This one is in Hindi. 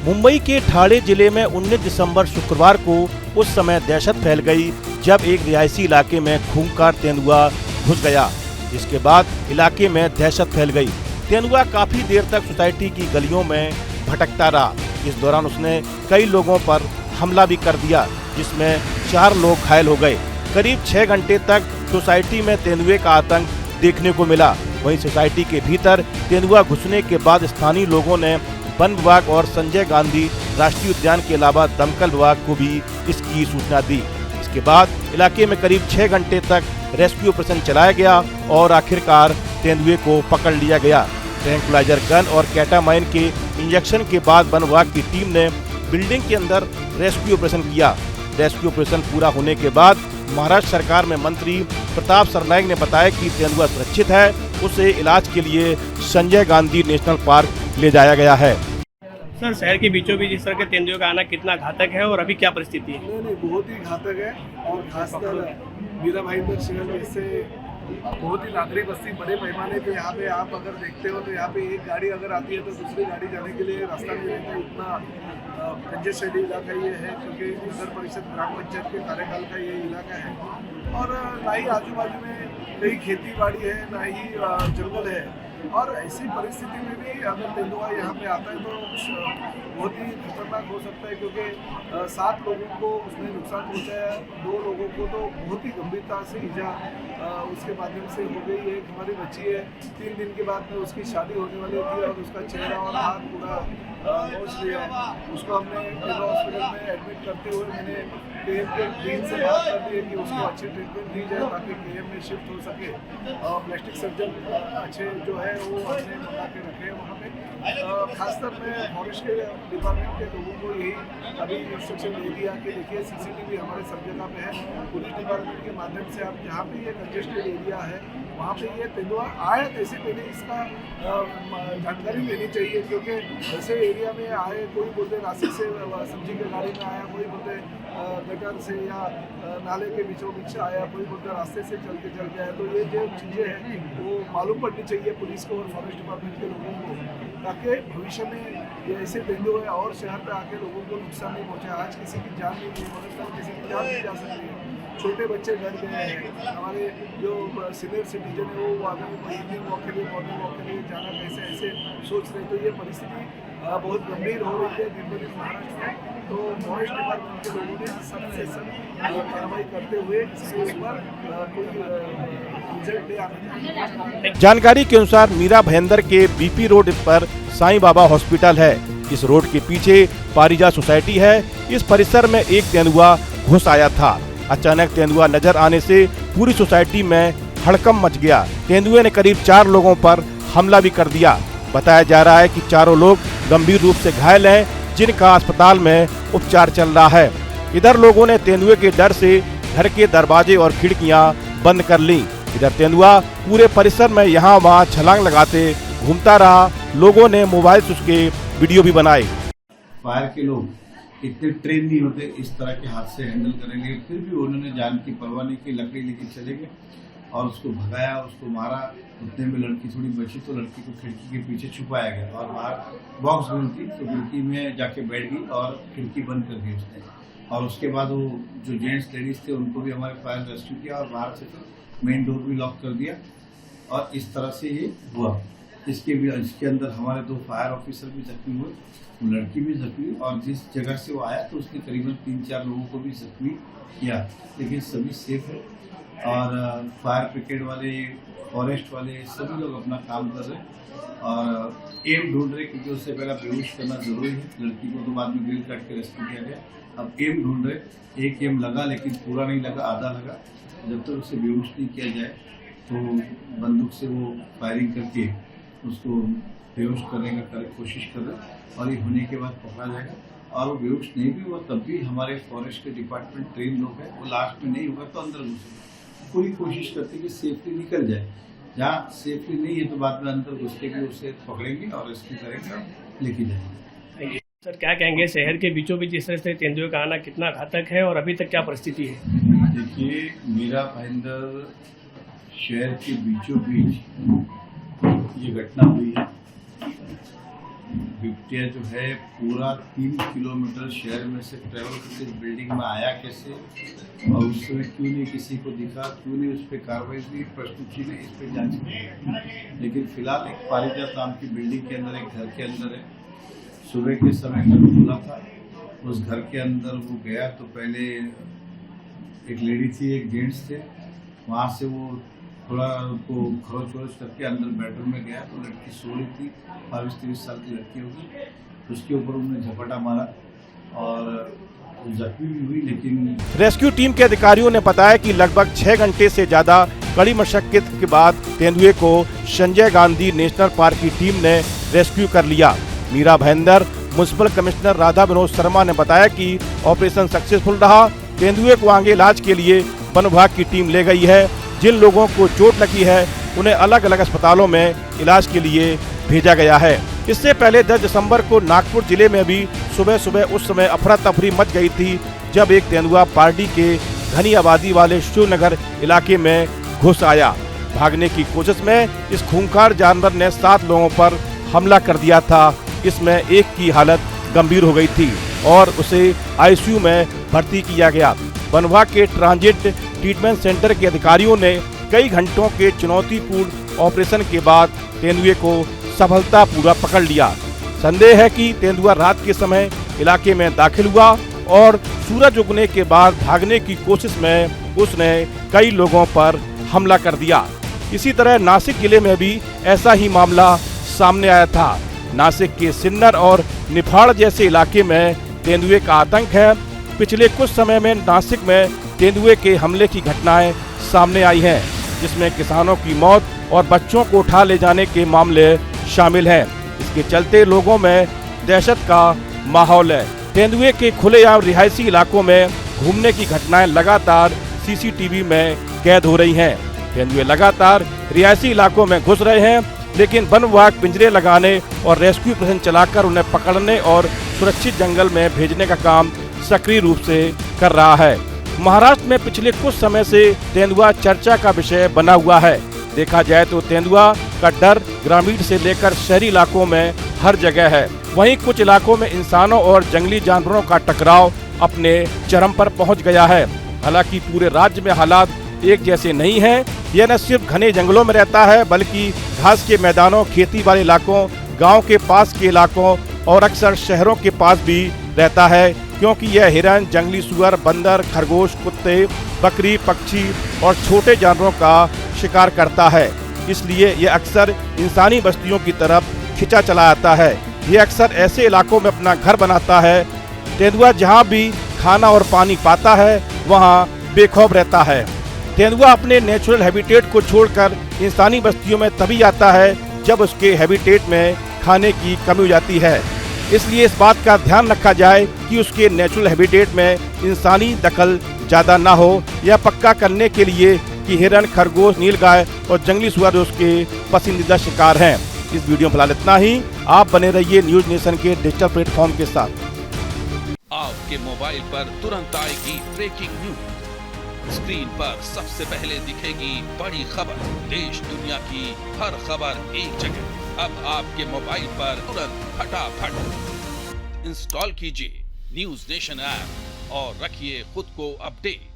मुंबई के ठाणे जिले में 19 दिसंबर शुक्रवार को उस समय दहशत फैल गई जब एक रिहायशी इलाके में खूंखार तेंदुआ घुस गया। इसके बाद इलाके में दहशत फैल गई। तेंदुआ काफी देर तक सोसाइटी की गलियों में भटकता रहा। इस दौरान उसने कई लोगों पर हमला भी कर दिया, जिसमें 4 लोग घायल हो गए। करीब 6 घंटे तक सोसाइटी में तेंदुए का आतंक देखने को मिला। वहीं सोसाइटी के भीतर तेंदुआ घुसने के बाद स्थानीय लोगों ने वन विभाग और संजय गांधी राष्ट्रीय उद्यान के अलावा दमकल विभाग को भी इसकी सूचना दी। इसके बाद इलाके में करीब 6 घंटे तक रेस्क्यू ऑपरेशन चलाया गया और आखिरकार तेंदुए को पकड़ लिया गया। ट्रैंक्विलाइजर गन और कैटामाइन के इंजेक्शन के बाद वन विभाग की टीम ने बिल्डिंग के अंदर रेस्क्यू ऑपरेशन किया। रेस्क्यू ऑपरेशन पूरा होने के बाद महाराष्ट्र सरकार में मंत्री प्रताप सरनाईक ने बताया कि तेंदुआ सुरक्षित है, उसे इलाज के लिए संजय गांधी नेशनल पार्क ले जाया गया है। सर, शहर के बीचों बीच इस तरह के तेंदुए का आना कितना घातक है और अभी क्या परिस्थिति है? नहीं, बहुत ही घातक है और खासकर मीरा भाईंदर शहर जैसे बहुत ही नागरिक बस्ती बड़े पैमाने पे यहाँ पे आप अगर देखते हो तो यहाँ पे एक गाड़ी अगर आती है तो दूसरी गाड़ी जाने के लिए रास्ता नहीं रहता। इतना कंजेस्टेड इलाका ये है क्योंकि नगर परिषद ग्राम पंचायत के कार्यकाल का ये इलाका है और ना ही आजू बाजू में कहीं खेती बाड़ी है, ना ही जंगल है। और ऐसी परिस्थिति में भी अगर तेंदुआ यहाँ पे आता है तो बहुत ही खतरनाक हो सकता है क्योंकि 7 लोगों को उसने नुकसान पहुँचाया, 2 लोगों को तो बहुत ही गंभीरता से इजा उसके माध्यम से हो गई। एक हमारी बच्ची है, 3 दिन के बाद में उसकी शादी होने वाली थी और उसका चेहरा और हाथ पूरा नोच लिया। उसको हमने हॉस्पिटल में एडमिट करते हुए मैंने केएम के टीम से बात कर दी है कि उसको अच्छी ट्रीटमेंट दी जाए ताकि केएम में शिफ्ट हो सके। और प्लास्टिक सर्जन अच्छे जो है वो हमने बना के रखे हैं वहाँ पे। खासकर मैं फॉरेस्ट के डिपार्टमेंट के लोगों को यही अभी इंस्ट्रक्शन दे दिया कि देखिए सीसीटीवी हमारे सब जगह पे है। पुलिस डिपार्टमेंट के माध्यम से आप जहाँ पे ये कंजेस्टेड एरिया है वहाँ पे ये तेंदुआ आए ऐसे पहले इसका जानकारी लेनी चाहिए क्योंकि ऐसे एरिया में आए, कोई बोलते रास्ते से सब्जी के गाड़ी में आया, कोई बोलते गटर से या नाले के बीचों बीच से आया, कोई बोलते रास्ते से चल के आया। तो ये जो चीज़ें हैं वो मालूम पड़नी चाहिए पुलिस को और फॉरेस्ट डिपार्टमेंट के लोगों को ताकि भविष्य में ये ऐसे तेंदुए और शहर पे आके लोगों को नुकसान नहीं पहुँचे। आज किसी की जान नहीं गई, मगर किसी की जान नहीं जा सकती है। छोटे बच्चे डर गए हैं। हमारे जो सीनियर सिटीजन है वो अभी इवनिंग वॉक के लिए, मॉर्निंग वॉक के लिए जाना कैसे ऐसे सोच रहे। तो ये परिस्थिति बहुत गंभीर हो रही है दिन ब दिन महाराष्ट्र में। तो फॉरेस्ट डिपार्टमेंट के लोगों ने सख्त से सख्त कार्रवाई करते हुए इसके ऊपर कोई रिजल्ट ले आना। जानकारी के अनुसार मीरा भाईंदर के बीपी रोड पर साईं बाबा हॉस्पिटल है। इस रोड के पीछे पारिजा सोसाइटी है। इस परिसर में एक तेंदुआ घुस आया था। अचानक तेंदुआ नजर आने से पूरी सोसाइटी में हड़कंप मच गया। तेंदुए ने करीब 4 लोगों पर हमला भी कर दिया। बताया जा रहा है कि चारों लोग गंभीर रूप से घायल हैं, जिनका अस्पताल में उपचार चल रहा है। इधर लोगों ने तेंदुए के डर से घर के दरवाजे और खिड़कियां बंद कर ली। इधर तेंदुआ पूरे परिसर में यहाँ वहाँ छलांग लगाते घूमता रहा। लोगों ने मोबाइल से उसके वीडियो भी बनाए। फायर के लोग इतने ट्रेन नहीं होते इस तरह के हादसे हैंडल करेंगे, फिर भी उन्होंने जान की परवाह नहीं की, लकड़ी लेके चले गए और उसको भगाया, उसको मारा। उतने में लड़की थोड़ी बची तो लड़की को खिड़की के पीछे छुपाया गया और बाहर बॉक्स बंद थी तो खिड़की में जाके बैठ गई और खिड़की बंद कर दी उसने। और उसके बाद वो जो जेंट्स लेडीज थे उनको भी हमारे फायर रेस्क्यू किया और बाहर से फिर मेन डोर भी लॉक कर दिया और इस तरह से ये हुआ। इसके अंदर हमारे 2 फायर ऑफिसर भी जख्मी हुए, लड़की भी जख्मी और जिस जगह से वो आया तो उसने करीबन 3-4 लोगों को भी जख्मी किया, लेकिन सभी सेफ है। और फायर ब्रिगेड वाले, फॉरेस्ट वाले सभी लोग अपना काम कर रहे हैं और एम ढूंढ रहे क्योंकि उससे पहले बेहोश करना जरूरी है। लड़की को तो बाद में ग्रिल काट के रेस्क्यू किया गया। अब एम ढूंढ रहे, एक एम लगा लेकिन पूरा नहीं लगा, आधा लगा। जब तक उसे बेहोश नहीं किया जाए तो बंदूक से वो फायरिंग करके उसको बेहोश करने का कोशिश कर रहे और ये होने के बाद पकड़ा जाएगा। और वो बेहोश नहीं भी हुआ तब भी हमारे फॉरेस्ट के डिपार्टमेंट ट्रेन लोग हैं, वो लास्ट में नहीं होगा तो अंदर घुसेगा। पूरी कोशिश करते हैं कि सेफली निकल जाए। जहाँ सेफली नहीं है तो बाद में अंदर घुस के भी उसे पकड़ेंगे और रेस्क्यू करेंगे और लेके जाएंगे। सर, क्या कहेंगे शहर के बीचों बीच इस तरह से तेंदुए का आना कितना घातक है और अभी तक क्या परिस्थिति है? देखिए, मीरा भाईंदर शहर के बीचों बीच ये घटना हुई है। बिबटिया जो है पूरा 3 किलोमीटर शहर में से ट्रेवल करके इस बिल्डिंग में आया कैसे और उस समय क्यों नहीं किसी को दिखा, क्यों नहीं उस पर कार्रवाई हुई, प्रश्नोत्तरी ने इस पर जांच की। लेकिन फिलहाल एक पारिजात नाम की बिल्डिंग के अंदर एक घर के अंदर है, सुबह के समय घर खुला था, उस घर के अंदर वो गया तो पहले एक लेडी थी एक जेंट्स थे, वहाँ से वो थोड़ा उनको खरोच वरोच करके अंदर बेडरूम में गया तो लड़की सो रही थी, 22-23 साल की लड़की होगी, उसके ऊपर उन्होंने झपटा मारा और जख्मी भी हुई। लेकिन रेस्क्यू टीम के अधिकारियों ने बताया कि लगभग 6 घंटे से ज्यादा कड़ी मशक्कत के बाद तेंदुए को संजय गांधी नेशनल पार्क की टीम ने रेस्क्यू कर लिया। मीरा भाईंदर म्युनिसिपल कमिश्नर राधा विनोद शर्मा ने बताया कि ऑपरेशन सक्सेसफुल रहा। तेंदुए को आगे इलाज के लिए वन विभाग की टीम ले गई है। जिन लोगों को चोट लगी है उन्हें अलग अलग अस्पतालों में इलाज के लिए भेजा गया है। इससे पहले 10 दिसंबर को नागपुर जिले में भी सुबह सुबह उस समय अफरा तफरी मच गई थी जब एक तेंदुआ पार्टी के घनी आबादी वाले शिवनगर इलाके में घुस आया। भागने की कोशिश में इस खूंखार जानवर ने 7 लोगों पर हमला कर दिया था। इसमें एक की हालत गंभीर हो गई थी और उसे आईसीयू में भर्ती किया गया। वन विभाग के ट्रांजिट ट्रीटमेंट सेंटर के अधिकारियों ने कई घंटों के चुनौतीपूर्ण ऑपरेशन के बाद तेंदुए को सफलतापूर्वक पकड़ लिया। संदेह है कि तेंदुआ रात के समय इलाके में दाखिल हुआ और सूरज उगने के बाद भागने की कोशिश में उसने कई लोगों पर हमला कर दिया। इसी तरह नासिक जिले में भी ऐसा ही मामला सामने आया था। नासिक के सिन्नर और निफाड़ जैसे इलाके में तेंदुए का आतंक है। पिछले कुछ समय में नासिक में तेंदुए के हमले की घटनाएं सामने आई हैं, जिसमें किसानों की मौत और बच्चों को उठा ले जाने के मामले शामिल हैं। इसके चलते लोगों में दहशत का माहौल है। तेंदुए के खुलेआम रिहायशी इलाकों में घूमने की घटनाएं लगातार सीसीटीवी में कैद हो रही हैं। तेंदुए लगातार रिहायशी इलाकों में घुस रहे हैं, लेकिन वन विभाग पिंजरे लगाने और रेस्क्यू ऑपरेशन चलाकर उन्हें पकड़ने और सुरक्षित जंगल में भेजने का काम सक्रिय रूप से कर रहा है। महाराष्ट्र में पिछले कुछ समय से तेंदुआ चर्चा का विषय बना हुआ है। देखा जाए तो तेंदुआ का डर ग्रामीण से लेकर शहरी इलाकों में हर जगह है। वहीं कुछ इलाकों में इंसानों और जंगली जानवरों का टकराव अपने चरम पर पहुंच गया है। हालांकि पूरे राज्य में हालात एक जैसे नहीं हैं। यह न सिर्फ घने जंगलों में रहता है, बल्कि घास के मैदानों, खेती वाले इलाकों, गाँव के पास के इलाकों और अक्सर शहरों के पास भी रहता है, क्योंकि यह हिरन, जंगली सुअर, बंदर, खरगोश, कुत्ते, बकरी, पक्षी और छोटे जानवरों का शिकार करता है। इसलिए यह अक्सर इंसानी बस्तियों की तरफ खिंचा चला आता है। यह अक्सर ऐसे इलाकों में अपना घर बनाता है। तेंदुआ जहां भी खाना और पानी पाता है वहां बेखौफ रहता है। तेंदुआ अपने नेचुरल हैबिटेट को छोड़कर इंसानी बस्तियों में तभी आता है जब उसके हैबिटेट में खाने की कमी हो जाती है। इसलिए इस बात का ध्यान रखा जाए कि उसके नेचुरल हैबिटेट में इंसानी दखल ज़्यादा ना हो। यह पक्का करने के लिए कि हिरन, खरगोश, नीलगाय और जंगली सुअर उसके पसंदीदा शिकार हैं। इस वीडियो में फिलहाल इतना ही। आप बने रहिए न्यूज नेशन के डिजिटल प्लेटफॉर्म के साथ। आपके मोबाइल पर तुरंत आएगी ब्रेकिंग न्यूज। स्क्रीन पर सबसे पहले दिखेगी बड़ी खबर। देश दुनिया की हर खबर एक जगह। अब आपके मोबाइल पर तुरंत फटाफट इंस्टॉल कीजिए न्यूज नेशन ऐप और रखिए खुद को अपडेट।